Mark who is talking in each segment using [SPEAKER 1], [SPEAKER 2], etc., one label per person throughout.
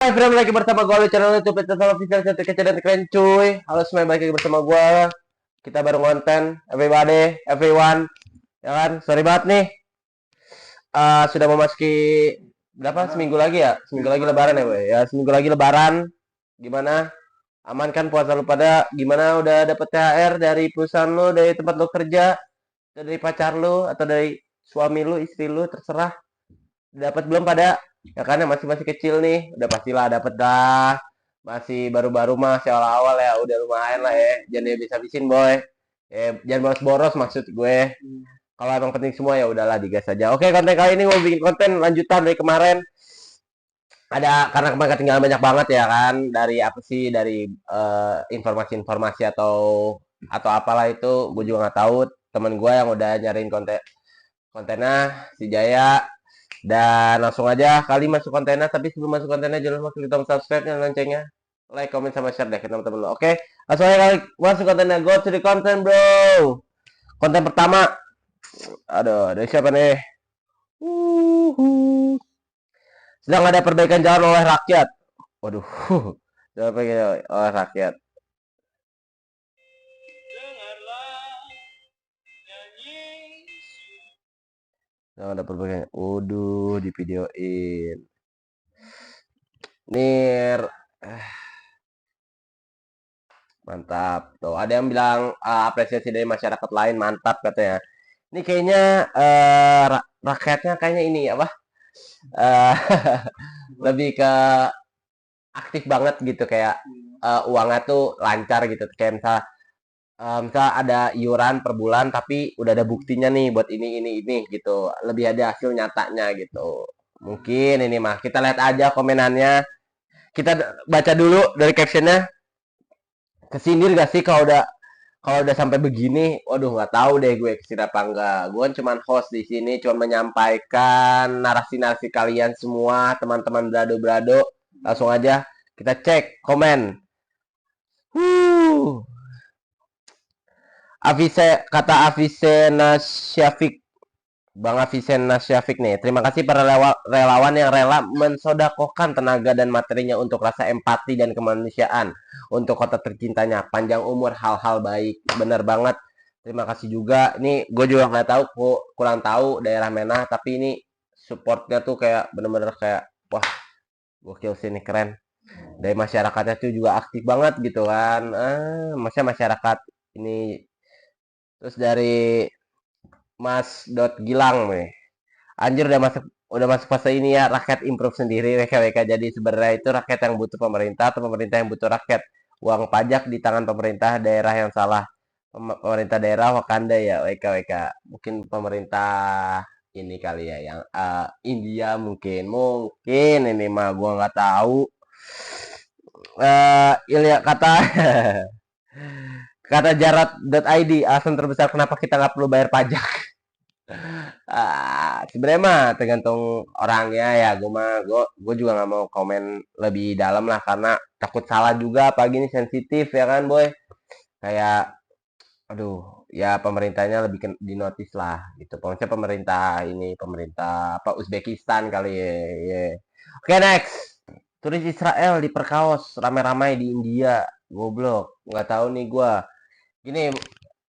[SPEAKER 1] Hai, Bram lagi bersama gue di channel YouTube Sama Official Cantik Kece dan Keren cuy. Halo semuanya, balik lagi bersama gue. Kita baru konten, everybody, everyone. Ya kan, sorry banget nih. Sudah memasuki berapa? Seminggu lagi ya? Seminggu lagi lebaran ya, ya seminggu lagi lebaran. Gimana? Aman kan puasa lu pada? Gimana udah dapet THR dari perusahaan lu, dari tempat lu kerja, dari pacar lu, atau dari suami lu, istri lu, terserah. Dapat belum pada? Ya kan yang masih masih kecil nih, udah pastilah dapat dah. Masih baru-baru mah masih awal-awal ya, udah lumayan lah ya. Jangan habis-habisin boy. Jangan boros-boros maksud gue. Kalau emang penting semua ya udahlah digas aja. Oke, konten kali ini mau bikin konten lanjutan dari kemarin. Ada karena kemarin ketinggalan banyak banget ya kan dari apa sih dari informasi-informasi atau apalah itu gue juga nggak tahu. Temen gue yang udah nyariin kontennya si Jaya. Dan langsung aja kali masuk kontennya, tapi sebelum masuk kontennya jangan lupa klik tombol subscribe dan loncengnya. Like, comment, sama share deh ke teman-teman lo. Oke, langsung aja kali masuk kontennya. Go to the content, bro. Konten pertama. Aduh, dari siapa nih? Sedang ada perbaikan jalan oleh rakyat. Waduh. Sedang perbaikan oleh rakyat. Sedang ada perbaikan. Waduh, di videoin. Nir. Mantap. Tuh, ada yang bilang apresiasi dari masyarakat lain mantap katanya. Ini kayaknya rakyatnya kayaknya ini apa? eh lebih ke aktif banget gitu kayak uangnya tuh lancar gitu. Kayak misal ada iuran per bulan tapi udah ada buktinya nih buat ini gitu. Lebih ada hasil nyatanya gitu. Mungkin ini mah kita lihat aja komenannya. Kita baca dulu dari captionnya. Kesindir gak sih kalau udah sampai begini, waduh nggak tahu deh gue kesini apa enggak. Gue cuman host di sini, cuma menyampaikan narasi-narasi kalian semua, teman-teman brado-brado. Langsung aja kita cek komen. Huh. Kata Avise Nasyafik, Bang Avisen Nasyafik nih. Terima kasih para relawan yang rela mensodakokan tenaga dan materinya untuk rasa empati dan kemanusiaan untuk kota tercintanya. Panjang umur, hal-hal baik. Bener banget. Terima kasih juga. Ini gue juga nggak tahu, kurang tahu daerah mana, tapi ini supportnya tuh kayak bener-bener kayak wah gokil sih ini keren. Dari masyarakatnya tuh juga aktif banget gitu kan. Maksudnya masyarakat ini terus dari Mas Dot Gilang nih. Anjir udah masuk fase ini ya rakyat improve sendiri WKWK jadi sebenarnya itu rakyat yang butuh pemerintah atau pemerintah yang butuh rakyat uang pajak di tangan pemerintah daerah yang salah pemerintah daerah Wakanda ya WKWK mungkin pemerintah ini kali ya yang India mungkin ini mah gua nggak tahu Ilya kata kata jarat.id alasan terbesar kenapa kita nggak perlu bayar pajak. Sebenarnya mah tergantung orangnya ya. Gue juga nggak mau komen lebih dalam lah karena takut salah juga. Pagi ini sensitif ya kan, boy. Kayak, aduh, ya pemerintahnya lebih di notice lah gitu. Pokoknya pemerintah apa Uzbekistan kali ya. Ya. Oke, next. Turis Israel diperkaos ramai-ramai di India. Goblok. Nggak tahu nih gue. Gini,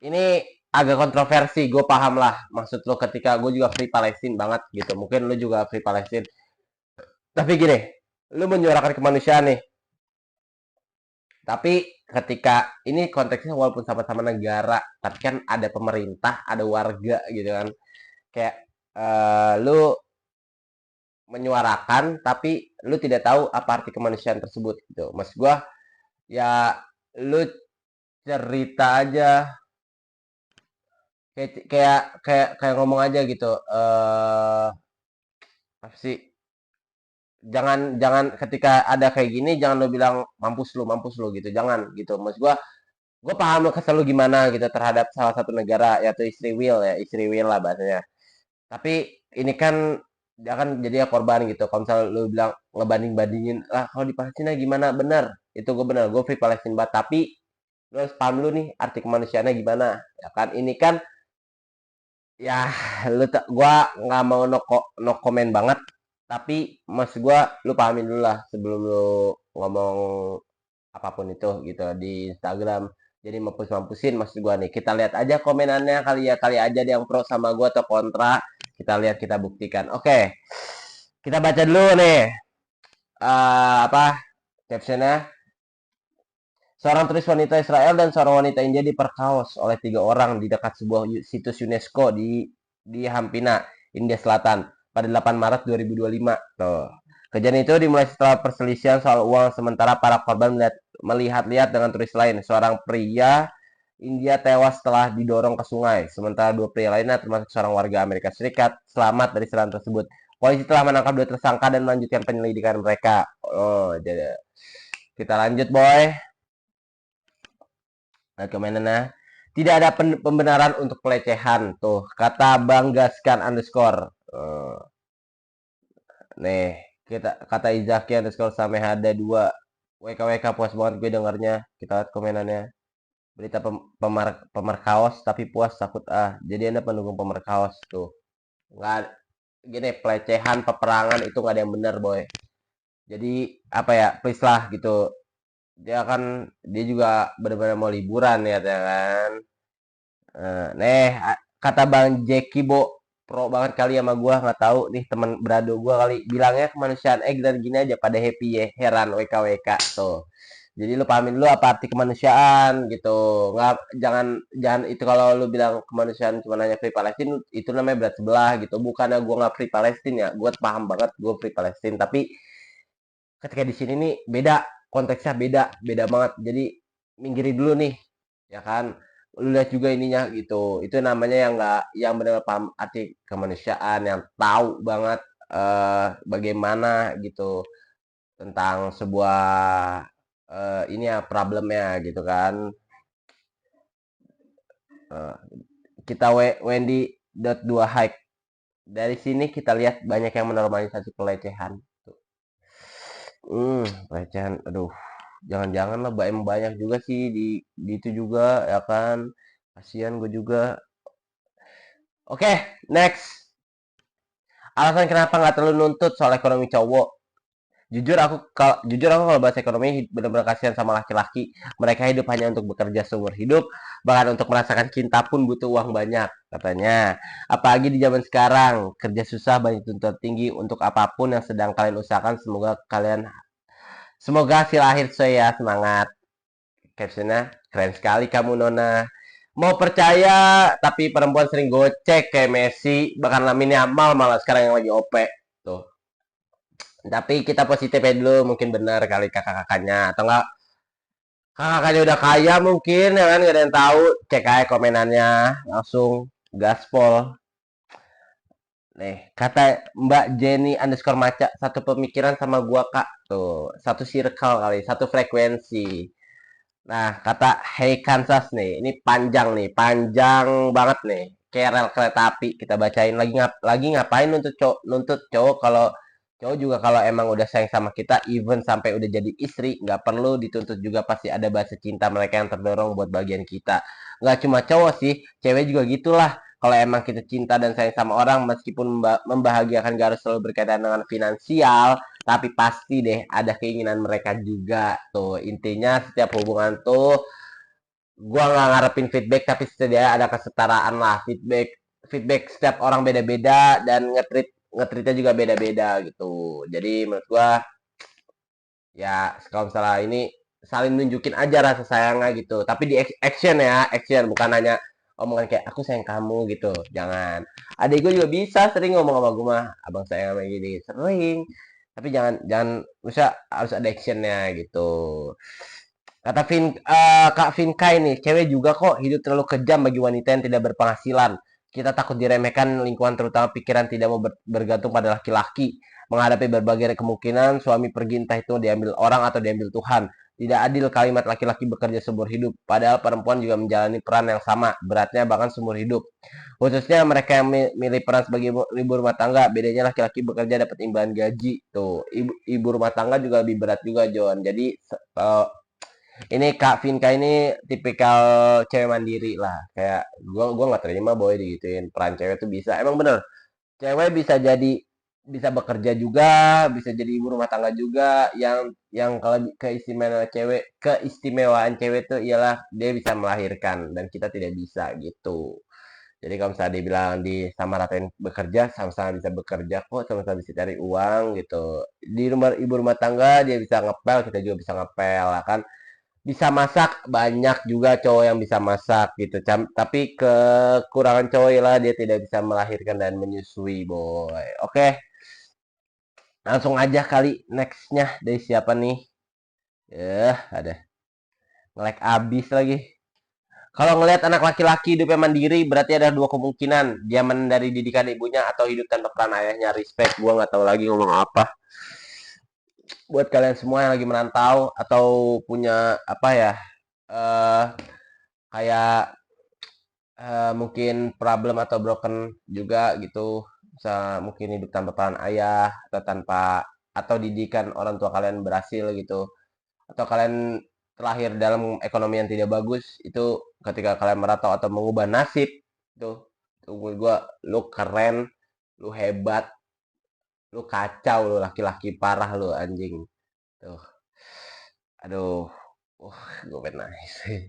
[SPEAKER 1] ini agak kontroversi, gue paham lah maksud lo ketika gue juga free Palestine banget gitu. Mungkin lo juga free Palestine. Tapi gini, lo menyuarakan kemanusiaan nih. Tapi ketika ini konteksnya walaupun sama-sama negara, tapi kan ada pemerintah, ada warga gitu kan. Kayak lo menyuarakan, tapi lo tidak tahu apa arti kemanusiaan tersebut gitu. Mas gue, ya lo cerita aja kayak ngomong aja gitu apa sih jangan jangan ketika ada kayak gini jangan lo bilang mampus lu gitu jangan gitu maksud gua paham lo kesel lu gimana gitu terhadap salah satu negara yaitu istri will lah bahasanya tapi ini kan dia kan jadi korban gitu kalau misal lu bilang ngebanding bandingin lah kalau di Palestina gimana bener itu gue bener gue free Palestina banget tapi lu harus paham lu nih arti kemanusiaannya gimana ya kan ini kan ya gua nggak mau no comment banget Tapi maksud gua lu pahamin dulu lah sebelum lu ngomong apapun itu gitu di Instagram. Jadi mampus-mampusin maksud gua nih. Kita lihat aja komenannya kali ya, kali aja ada yang pro sama gua atau kontra. Kita lihat, kita buktikan. Oke. Kita baca dulu nih. Apa captionnya? Seorang turis wanita Israel dan seorang wanita India diperkaos oleh 3 orang di dekat sebuah situs UNESCO di Hampina, India Selatan pada 8 Maret 2025. Tuh. Kejadian itu dimulai setelah perselisihan soal uang sementara para korban melihat-lihat dengan turis lain. Seorang pria India tewas setelah didorong ke sungai, sementara 2 pria lainnya termasuk seorang warga Amerika Serikat selamat dari serangan tersebut. Polisi telah menangkap 2 tersangka dan melanjutkan penyelidikan mereka. Oh, jadi kita lanjut, boy. Nah, kemana? Tidak ada pembenaran untuk pelecehan. Tuh, kata Bang Gaskan underscore. Nih, kita kata Izaki underscore sampai ada 2. WKWK puas banget gue dengarnya. Kita lihat komenannya. Berita pemerkaos tapi puas takut Jadi Anda pendukung pemerkaos tuh. Nggak gini, pelecehan, peperangan itu nggak ada yang benar, boy. Jadi apa ya, please lah gitu. Dia juga benar-benar mau liburan ya kan. Kata Bang Jeki Bo, pro banget kali sama gua, nggak tahu nih teman berado gua kali bilangnya kemanusiaan dan gini aja pada happy ya, heran WKWK tuh. Jadi lu pahamin dulu apa arti kemanusiaan gitu. Nggak, jangan itu kalau lu bilang kemanusiaan cuma hanya free Palestine itu namanya berat sebelah gitu. Bukannya gua nggak free Palestine ya, gua paham banget gua free Palestine, tapi ketika di sini nih beda, konteksnya beda banget. Jadi minggiri dulu nih, ya kan? Lu lihat juga ininya gitu. Itu namanya yang nggak, yang benar paham arti kemanusiaan, yang tahu banget bagaimana gitu tentang sebuah ini ya problemnya gitu kan. Uh, kita Wendy.2 hike. Dari sini kita lihat banyak yang menormalisasi pelecehan. Pelecehan, aduh, jangan-jangan lah, banyak juga sih di itu juga ya kan, kasihan gue juga. Oke, next. Alasan kenapa nggak terlalu nuntut soal ekonomi cowok. Jujur aku kalau bahas ekonomi benar-benar kasihan sama laki-laki. Mereka hidup hanya untuk bekerja seumur hidup, bahkan untuk merasakan cinta pun butuh uang banyak katanya. Apalagi di zaman sekarang, kerja susah, banyak tuntutan tinggi untuk apapun yang sedang kalian usahakan. Semoga hasil akhir saya semangat. Captionnya, keren sekali kamu Nona. Mau percaya, tapi perempuan sering gocek kayak Messi, bahkan Lamine Yamal malah sekarang yang lagi OP. Tuh. Tapi kita positif ya dulu, mungkin benar kali kakak-kakaknya. Atau enggak, kakak-kakaknya udah kaya mungkin, ya kan, gak ada yang tahu. Cek aja komenannya, langsung gaspol. Nih, kata Mbak Jenny underscore Maca, satu pemikiran sama gua kak. Tuh, satu circle kali, satu frekuensi. Nah, kata Hey Kansas nih, ini panjang banget nih. Kayak rel kereta api, kita bacain lagi ngapain nuntut cowok kalau cowok juga kalau emang udah sayang sama kita, even sampai udah jadi istri, nggak perlu dituntut juga, pasti ada bahasa cinta mereka yang terdorong buat bagian kita. Nggak cuma cowok sih, cewek juga gitulah. Kalau emang kita cinta dan sayang sama orang, meskipun membahagiakan gak harus selalu berkaitan dengan finansial, tapi pasti deh ada keinginan mereka juga tuh. Intinya setiap hubungan tuh gua nggak ngarepin feedback, tapi setidaknya ada kesetaraan lah. Feedback setiap orang beda-beda dan ngetritnya juga beda-beda gitu. Jadi menurut gua ya kalau misalnya ini saling nunjukin aja rasa sayangnya gitu, tapi di action ya, action, bukan hanya omongan kayak aku sayang kamu gitu, jangan. Adik gue juga bisa sering ngomong sama gue mah, abang sayang sama gini, sering, tapi jangan jangan bisa, harus ada actionnya gitu. Kata Kak Vinka ini, cewek juga kok hidup terlalu kejam bagi wanita yang tidak berpenghasilan. Kita takut diremehkan lingkungan, terutama pikiran tidak mau bergantung pada laki-laki. Menghadapi berbagai kemungkinan, suami pergi entah itu diambil orang atau diambil Tuhan. Tidak adil kalimat laki-laki bekerja seumur hidup. Padahal perempuan juga menjalani peran yang sama, beratnya bahkan seumur hidup. Khususnya mereka yang milih peran sebagai ibu rumah tangga. Bedanya laki-laki bekerja dapat imbalan gaji. Tuh, ibu rumah tangga juga lebih berat juga, John. Jadi, ini Kak Vinka ini tipikal cewek mandiri lah. Kayak gua nggak terima boy digituin. Peran cewek tuh bisa. Emang bener. Cewek bisa jadi bisa bekerja juga, bisa jadi ibu rumah tangga juga. Yang kalau keistimewaan cewek tuh ialah dia bisa melahirkan dan kita tidak bisa gitu. Jadi kalau misalnya dibilang di sama ratain bekerja, sama-sama bisa bekerja kok, sama-sama bisa cari uang gitu. Di rumah ibu rumah tangga dia bisa ngepel, kita juga bisa ngepel, lah kan. Bisa masak banyak juga cowok yang bisa masak gitu. Tapi kekurangan cowok lah dia tidak bisa melahirkan dan menyusui, boy. Oke, langsung aja kali nextnya dari siapa nih? Ada nge-lag abis lagi. Kalau ngelihat anak laki-laki hidupnya mandiri, berarti ada dua kemungkinan. Dia dari didikan ibunya atau hidup tanpa peran ayahnya. Respect, gua nggak tahu lagi ngomong apa. Buat kalian semua yang lagi merantau atau punya apa ya, eh kayak mungkin problem atau broken juga gitu. Bisa mungkin hidup tanpa peran ayah atau tanpa atau didikan orang tua kalian berhasil gitu. Atau kalian terlahir dalam ekonomi yang tidak bagus, itu ketika kalian merantau atau mengubah nasib itu menurut gue lu keren, lu hebat, lu kacau, lu laki-laki parah, lu anjing tuh. Aduh, gue nice.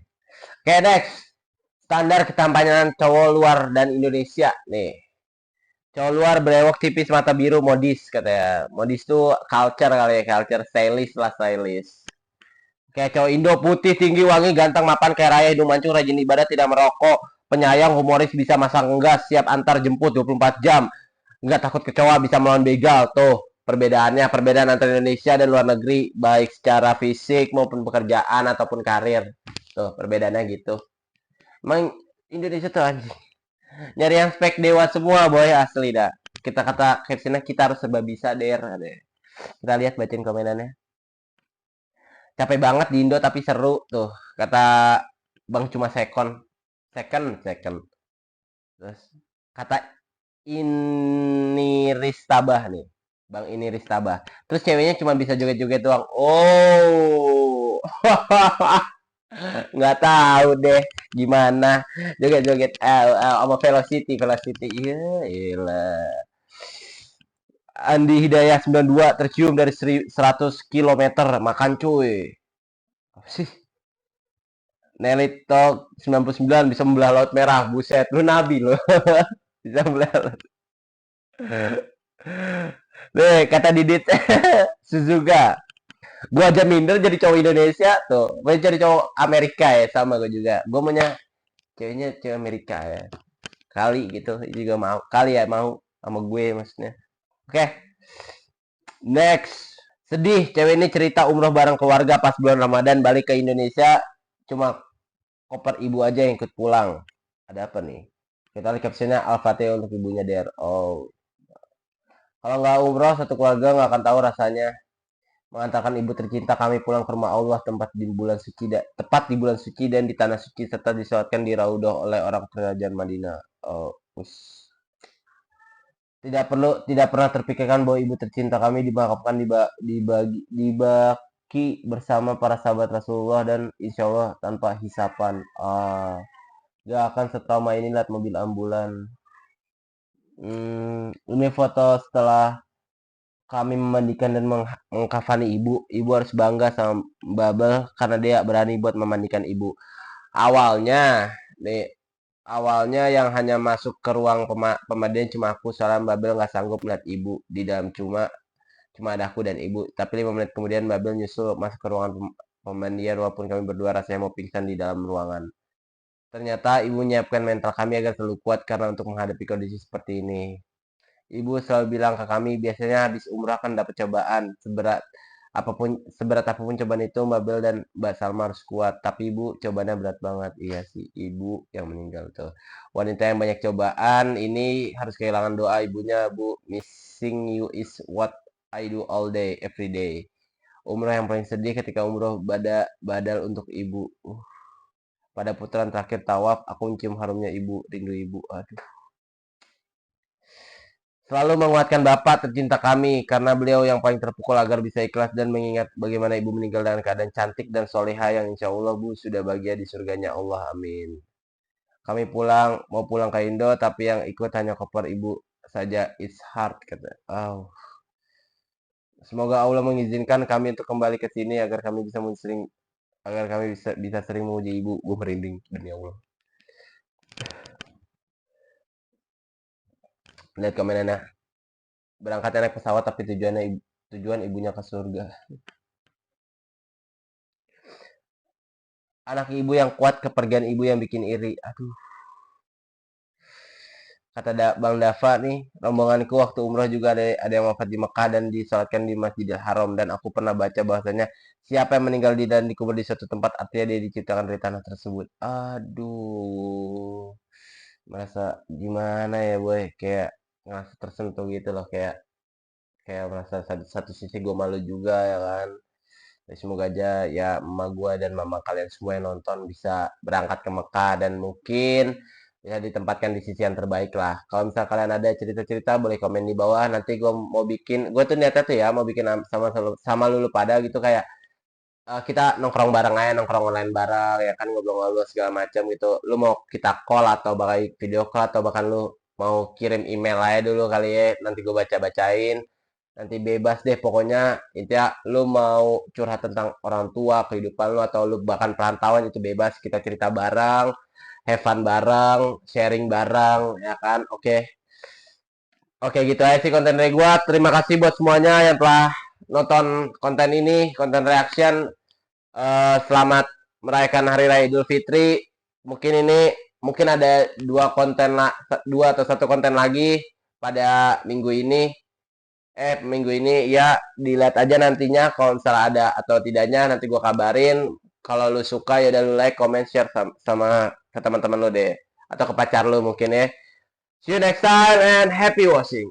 [SPEAKER 1] Oke, next, standar ketampanan cowok luar dan Indonesia nih. Cowok luar berewok tipis mata biru modis katanya. Modis tuh culture kali ya, culture stylish lah, stylish. Kayak cowok Indo putih, tinggi, wangi, ganteng, mapan, kayak raya, hidung mancung, rajin ibadah, tidak merokok, penyayang, humoris, bisa masang ngegas, siap antar jemput 24 jam, nggak takut kecoa, bisa melawan begal. Tuh perbedaannya, perbedaan antara Indonesia dan luar negeri, baik secara fisik maupun pekerjaan ataupun karir. Tuh perbedaannya gitu. Emang Indonesia tuh anjing. Nyari yang spek dewa semua, boy, asli dah. Kita kata captionnya kita harus serba bisa, der. Kita lihat bacain komenannya. Capek banget di Indo tapi seru tuh kata Bang cuma second terus kata ini Ristabah nih, Bang ini Ristabah, terus ceweknya cuma bisa joget-joget doang. Oh, nggak tahu deh gimana joget-joget sama Velocity iya ilah. Andi Hidayah 92 tercium dari 100 km makan cuy. Apa sih? Nelly Talk 99 bisa membelah laut merah. Buset, lu nabi lo. Bisa membelah laut. Nih, kata Didit Suzuka. Gua aja minder jadi cowok Indonesia tuh. Gue jadi cowok Amerika ya, sama gue juga. Gue maunya ceweknya cewek Amerika ya. Kali gitu juga mau. Kali ya mau sama gue maksudnya. Oke, next. Sedih, cewek ini cerita umroh bareng keluarga pas bulan Ramadan balik ke Indonesia cuma koper ibu aja yang ikut pulang. Ada apa nih? Kita lihat captionnya Al-Fatihah untuk ibunya Der. Oh, kalau nggak umroh satu keluarga nggak akan tahu rasanya mengantarkan ibu tercinta kami pulang ke rumah Allah tepat di bulan suci dan di tanah suci serta disolatkan di Raudhah oleh orang kerajaan Madinah. Oh, tidak pernah terpikirkan bahwa ibu tercinta kami dimakamkan dibagi bersama para sahabat Rasulullah dan insya Allah tanpa hisapan. Gak akan setrauma ini lihat mobil ambulan. Ini foto setelah kami memandikan dan mengkafani ibu. Ibu harus bangga sama Babel karena dia berani buat memandikan ibu. Awalnya, nih, awalnya yang hanya masuk ke ruang pemandian cuma aku, soalnya Babel nggak sanggup melihat ibu di dalam, cuma ada aku dan ibu. Tapi 5 menit kemudian Babel nyusul masuk ke ruangan pemandian walaupun kami berdua rasanya mau pingsan di dalam ruangan. Ternyata ibu menyiapkan mental kami agar selalu kuat karena untuk menghadapi kondisi seperti ini. Ibu selalu bilang ke kami, biasanya habis umrah kan dapat cobaan seberat apapun cobaan itu Mbak Bel dan Mbak Salma harus kuat. Tapi ibu cobanya berat banget. Iya sih, ibu yang meninggal tuh. Wanita yang banyak cobaan ini harus kehilangan doa ibunya, Bu. Missing you is what I do all day, every day. Umrah yang paling sedih ketika umroh badal untuk ibu. Pada putaran terakhir tawaf, aku mencium harumnya ibu, rindu ibu. Aduh. Selalu menguatkan Bapak tercinta kami karena beliau yang paling terpukul agar bisa ikhlas dan mengingat bagaimana ibu meninggal dalam keadaan cantik dan soleha yang insya Allah Bu sudah bahagia di surganya Allah. Amin. Kami mau pulang ke Indo tapi yang ikut hanya koper ibu saja it's hard kata. Oh, semoga Allah mengizinkan kami untuk kembali ke sini agar kami bisa sering memuji ibu. Gue merinding demi Allah. Lihat komenannya. Berangkatnya naik pesawat tapi tujuan ibunya ke surga. Anak ibu yang kuat, kepergian ibu yang bikin iri. Aduh. Kata Bang Dava nih, rombonganku waktu umroh juga ada yang wafat di Mekah dan disolatkan di Masjidil Haram. Dan aku pernah baca bahwasanya siapa yang meninggal dan dikubur di suatu tempat, artinya dia diciptakan dari tanah tersebut. Aduh, merasa gimana ya boy, kayak ngerasa tersentuh gitu loh, kayak kayak merasa satu sisi gue malu juga ya kan. Ya, semoga aja ya emak gue dan mama kalian semua yang nonton bisa berangkat ke Mekah dan mungkin ya ditempatkan di sisi yang terbaik lah. Kalau misal kalian ada cerita-cerita boleh komen di bawah. Nanti gue tuh niatnya tuh ya mau bikin sama sama lulu pada gitu kayak kita nongkrong bareng aja, nongkrong online bareng ya kan ngobrol-ngobrol segala macam gitu. Lu mau kita call atau bakal video call atau bahkan lu mau kirim email aja dulu kali ya. Nanti gue baca-bacain. Nanti bebas deh pokoknya intinya lu mau curhat tentang orang tua, kehidupan lu atau lu bahkan perantauan itu bebas. Kita cerita bareng, have fun bareng, sharing bareng ya kan. Oke. Oke gitu aja sih konten dari gua. Terima kasih buat semuanya yang telah nonton konten ini, konten reaction. Selamat merayakan Hari Raya Idul Fitri. Mungkin ada dua atau satu konten lagi pada minggu ini ya dilihat aja nantinya kalau misalnya ada atau tidaknya nanti gua kabarin. Kalau lu suka ya udah lu like, comment, share sama ke teman-teman lu deh atau ke pacar lu mungkin ya. See you next time and happy watching.